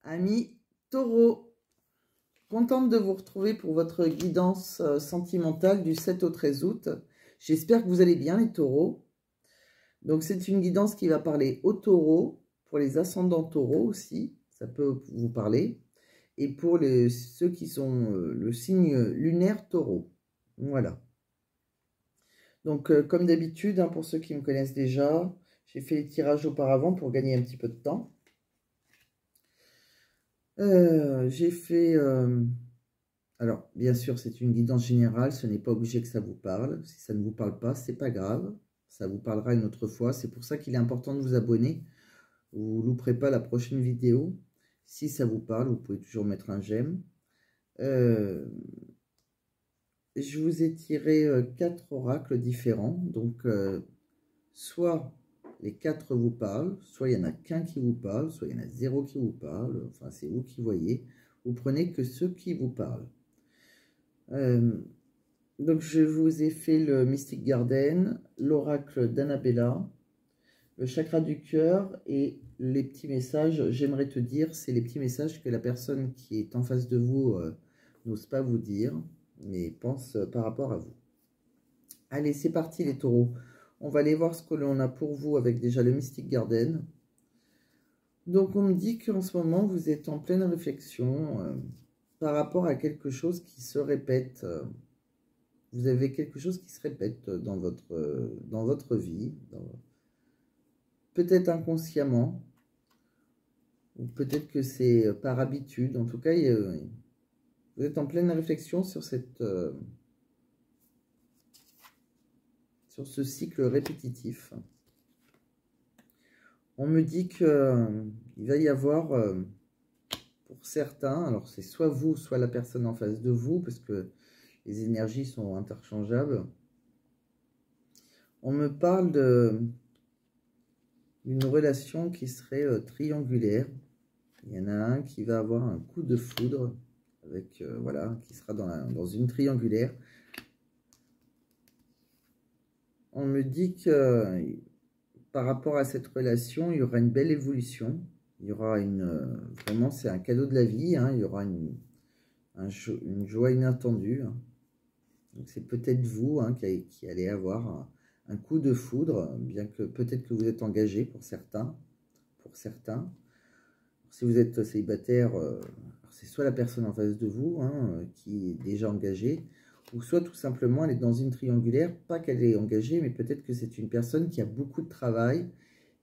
Amis Taureau, contente de vous retrouver pour votre guidance sentimentale du 7 au 13 août. J'espère que vous allez bien les taureaux. Donc c'est une guidance qui va parler aux taureaux, pour les ascendants taureaux aussi, ça peut vous parler, et pour ceux qui sont le signe lunaire taureau. Voilà. Donc comme d'habitude, hein, pour ceux qui me connaissent déjà, j'ai fait les tirages auparavant pour gagner un petit peu de temps. J'ai fait... alors, bien sûr, c'est une guidance générale, ce n'est pas obligé que ça vous parle. Si ça ne vous parle pas, c'est pas grave. Ça vous parlera une autre fois. C'est pour ça qu'il est important de vous abonner. Vous ne louperez pas la prochaine vidéo. Si ça vous parle, vous pouvez toujours mettre un j'aime. Je vous ai tiré 4 oracles différents. Donc, soit les 4 vous parlent, soit il n'y en a qu'un qui vous parle, soit il y en a 0 qui vous parle. Enfin, c'est vous qui voyez. Vous prenez que ceux qui vous parlent. Donc je vous ai fait le Mystic Garden, l'oracle d'Annabella, le chakra du cœur et les petits messages. J'aimerais te dire, c'est les petits messages que la personne qui est en face de vous n'ose pas vous dire, mais pense par rapport à vous. Allez, c'est parti les taureaux. On va aller voir ce que l'on a pour vous avec déjà le Mystic Garden. Donc on me dit qu'en ce moment vous êtes en pleine réflexion par rapport à quelque chose qui se répète. Vous avez quelque chose qui se répète dans votre vie, peut-être inconsciemment, ou peut-être que c'est par habitude. En tout cas, vous êtes en pleine réflexion sur sur ce cycle répétitif. On me dit qu'il va y avoir, pour certains, alors c'est soit vous, soit la personne en face de vous, parce que les énergies sont interchangeables. On me parle d'une relation qui serait triangulaire. Il y en a un qui va avoir un coup de foudre, avec voilà, qui sera dans une triangulaire. On me dit que par rapport à cette relation, il y aura une belle évolution. Il y aura vraiment, c'est un cadeau de la vie. Hein, il y aura une joie inattendue. Hein. Donc c'est peut-être vous hein, qui allez avoir un coup de foudre, bien que peut-être que vous êtes engagé pour certains. Si vous êtes célibataire, c'est soit la personne en face de vous hein, qui est déjà engagée, ou soit tout simplement elle est dans une triangulaire, pas qu'elle est engagée, mais peut-être que c'est une personne qui a beaucoup de travail,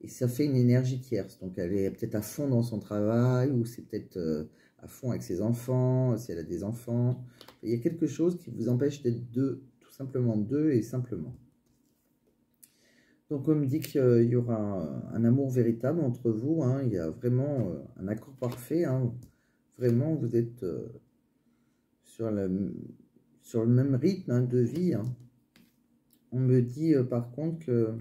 et ça fait une énergie tierce. Donc elle est peut-être à fond dans son travail, ou c'est peut-être à fond avec ses enfants, si elle a des enfants. Il y a quelque chose qui vous empêche d'être deux, tout simplement deux et simplement. Donc on me dit qu'il y aura un amour véritable entre vous, hein. Il y a vraiment un accord parfait, hein. Vraiment vous êtes sur le même rythme hein, de vie. Hein. On me dit par contre que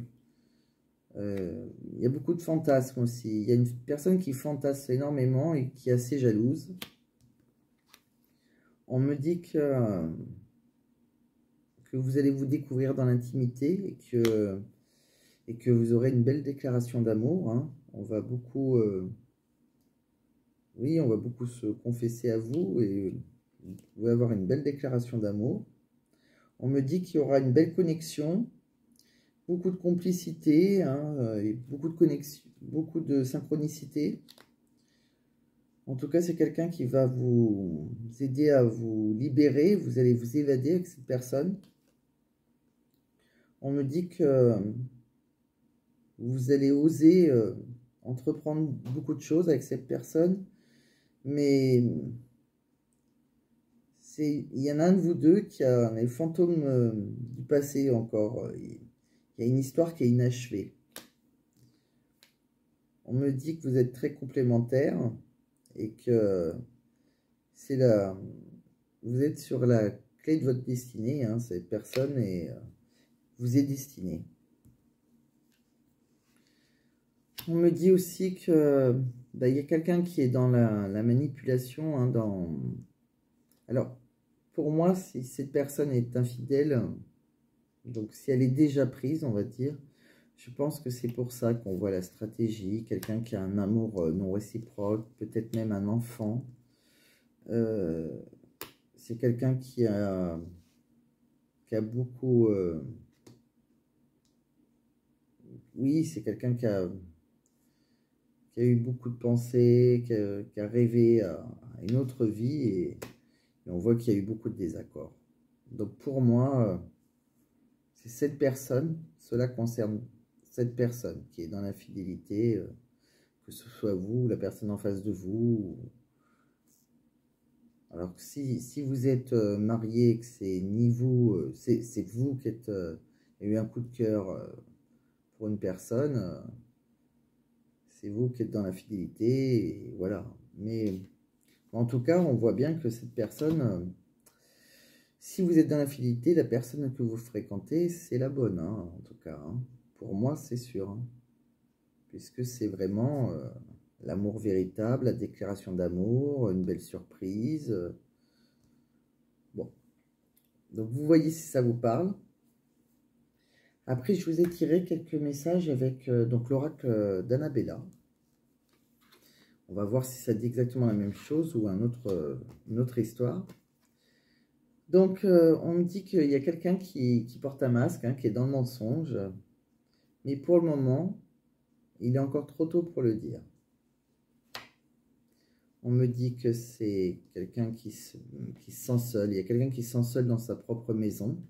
il y a beaucoup de fantasmes aussi. Il y a une personne qui fantasme énormément et qui est assez jalouse. On me dit que vous allez vous découvrir dans l'intimité et que vous aurez une belle déclaration d'amour. Hein. On va beaucoup, oui, on va beaucoup se confesser à vous et vous pouvez avoir une belle déclaration d'amour. On me dit qu'il y aura une belle connexion, beaucoup de complicité, hein, et beaucoup de connexion, beaucoup de synchronicité. En tout cas, c'est quelqu'un qui va vous aider à vous libérer. Vous allez vous évader avec cette personne. On me dit que vous allez oser entreprendre beaucoup de choses avec cette personne, mais il y en a un de vous deux qui a les fantômes du passé encore. Il y a une histoire qui est inachevée. On me dit que vous êtes très complémentaires et que vous êtes sur la clé de votre destinée. Hein, cette personne vous est destinée. On me dit aussi que il y a quelqu'un qui est dans la manipulation. Hein, alors, pour moi, si cette personne est infidèle, donc si elle est déjà prise, on va dire, Je pense que c'est pour ça qu'on voit la stratégie. Quelqu'un qui a un amour non réciproque, peut-être même un enfant. C'est quelqu'un qui a beaucoup... oui, c'est quelqu'un qui a eu beaucoup de pensées, qui a rêvé à une autre vie et on voit qu'il y a eu beaucoup de désaccords. Donc pour moi, c'est cette personne, cela concerne cette personne qui est dans l'infidélité, que ce soit vous, la personne en face de vous. Alors que si vous êtes marié, que c'est ni vous, c'est vous qui êtes, il y a eu un coup de cœur pour une personne, c'est vous qui êtes dans l'infidélité, et voilà. Mais en tout cas, on voit bien que cette personne, si vous êtes dans l'infidélité, la personne que vous fréquentez, c'est la bonne, hein, en tout cas. Hein. Pour moi, c'est sûr. Hein, puisque c'est vraiment l'amour véritable, la déclaration d'amour, une belle surprise. Bon. Donc, vous voyez si ça vous parle. Après, je vous ai tiré quelques messages avec donc l'oracle d'Annabella. On va voir si ça dit exactement la même chose ou une autre histoire. Donc, on me dit qu'il y a quelqu'un qui porte un masque, hein, qui est dans le mensonge. Mais pour le moment, il est encore trop tôt pour le dire. On me dit que c'est quelqu'un qui se sent seul. Il y a quelqu'un qui se sent seul dans sa propre maison.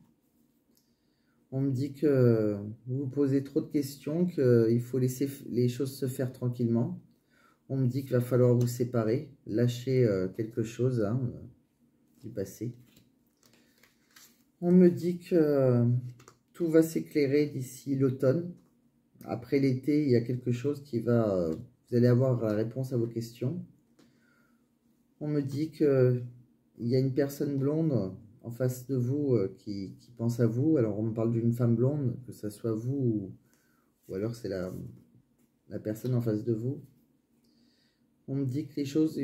On me dit que vous vous posez trop de questions, qu'il faut laisser les choses se faire tranquillement. On me dit qu'il va falloir vous séparer, lâcher quelque chose hein, du passé. On me dit que tout va s'éclairer d'ici l'automne. Après l'été, il y a quelque chose qui va... vous allez avoir la réponse à vos questions. On me dit qu'il y a une personne blonde en face de vous qui pense à vous. Alors, on me parle d'une femme blonde, que ce soit vous ou alors c'est la personne en face de vous. On me dit que les choses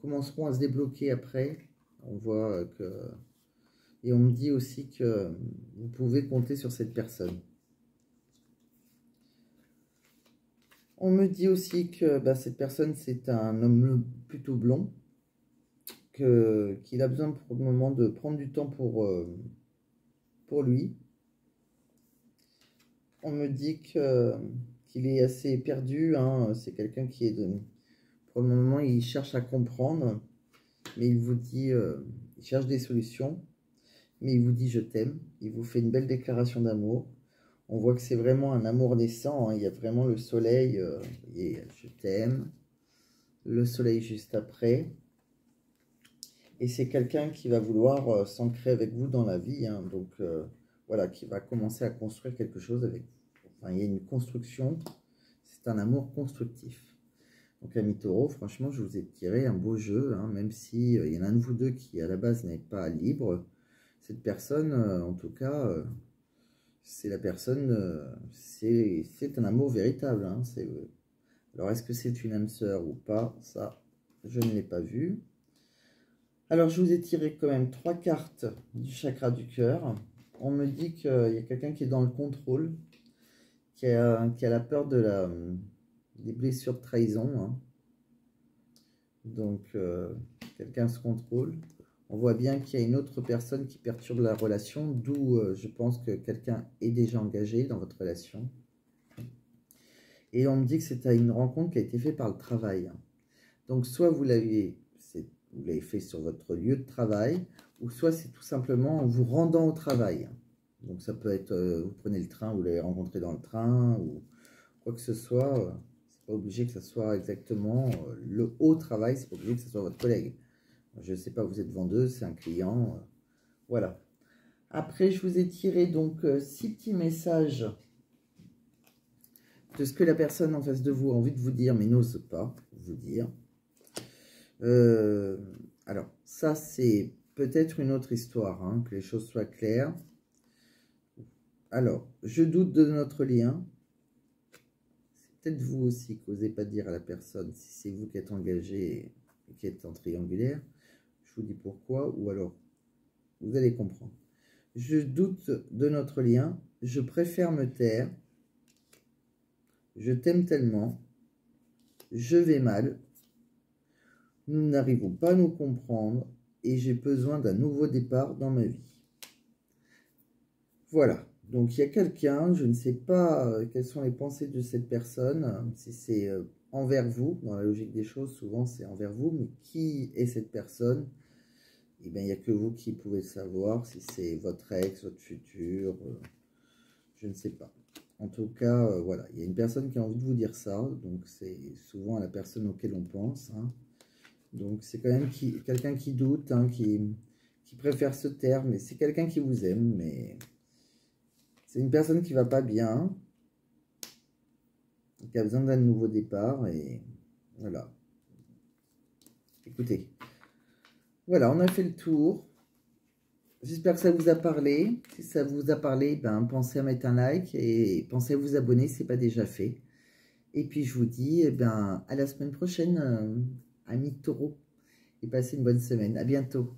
commenceront à se débloquer après. On voit que... Et on me dit aussi que vous pouvez compter sur cette personne. On me dit aussi que cette personne, c'est un homme plutôt blond. Qu'il a besoin pour le moment de prendre du temps pour lui. On me dit qu'il est assez perdu. Hein. C'est quelqu'un qui est... Pour le moment, il cherche à comprendre. Mais il vous dit... il cherche des solutions. Mais il vous dit « je t'aime ». Il vous fait une belle déclaration d'amour. On voit que c'est vraiment un amour naissant. Hein. Il y a vraiment le soleil. Et « je t'aime ». Le soleil juste après. Et c'est quelqu'un qui va vouloir s'ancrer avec vous dans la vie. Hein. Donc, voilà, qui va commencer à construire quelque chose avec vous. Enfin, il y a une construction. C'est un amour constructif. Donc, ami Taureau, franchement, je vous ai tiré un beau jeu. Hein, même si il y en a un de vous deux qui, à la base, n'est pas libre. Cette personne, en tout cas, c'est la personne, c'est un amour véritable. Hein, alors, est-ce que c'est une âme sœur ou pas? Ça, je ne l'ai pas vu. Alors, je vous ai tiré quand même 3 cartes du chakra du cœur. On me dit qu'il y a quelqu'un qui est dans le contrôle, qui a la peur des blessures de trahison. Hein. Donc, quelqu'un se contrôle. On voit bien qu'il y a une autre personne qui perturbe la relation, d'où je pense que quelqu'un est déjà engagé dans votre relation. Et on me dit que c'est à une rencontre qui a été faite par le travail. Donc, soit vous l'avez fait sur votre lieu de travail, ou soit c'est tout simplement en vous rendant au travail. Donc, ça peut être, vous prenez le train, vous l'avez rencontré dans le train, ou quoi que ce soit. C'est pas obligé que ce soit exactement le haut travail, c'est pas obligé que ce soit votre collègue. Je ne sais pas, vous êtes vendeuse, c'est un client. Voilà. Après, je vous ai tiré donc 6 petits messages de ce que la personne en face de vous a envie de vous dire, mais n'ose pas vous dire. Alors, ça, c'est peut-être une autre histoire, hein, que les choses soient claires. Alors, je doute de notre lien. C'est peut-être vous aussi qui n'osez pas dire à la personne si c'est vous qui êtes engagé et qui êtes en triangulaire. Je vous dis pourquoi, ou alors, vous allez comprendre. Je doute de notre lien, je préfère me taire. Je t'aime tellement. Je vais mal. Nous n'arrivons pas à nous comprendre. Et j'ai besoin d'un nouveau départ dans ma vie. Voilà. Donc, il y a quelqu'un, je ne sais pas quelles sont les pensées de cette personne, si c'est envers vous, dans la logique des choses, souvent c'est envers vous, mais qui est cette personne? Eh bien, il n'y a que vous qui pouvez le savoir, si c'est votre ex, votre futur, je ne sais pas. En tout cas, voilà, il y a une personne qui a envie de vous dire ça, donc c'est souvent la personne auquel on pense, hein. Donc c'est quand même quelqu'un qui doute, hein, qui préfère se taire, mais c'est quelqu'un qui vous aime, mais c'est une personne qui va pas bien, qui a besoin d'un nouveau départ, et voilà. Écoutez, voilà, on a fait le tour. J'espère que ça vous a parlé. Si ça vous a parlé, ben, pensez à mettre un like et pensez à vous abonner si ce n'est pas déjà fait. Et puis je vous dis eh ben, à la semaine prochaine, amis taureaux. Et passez une bonne semaine. À bientôt.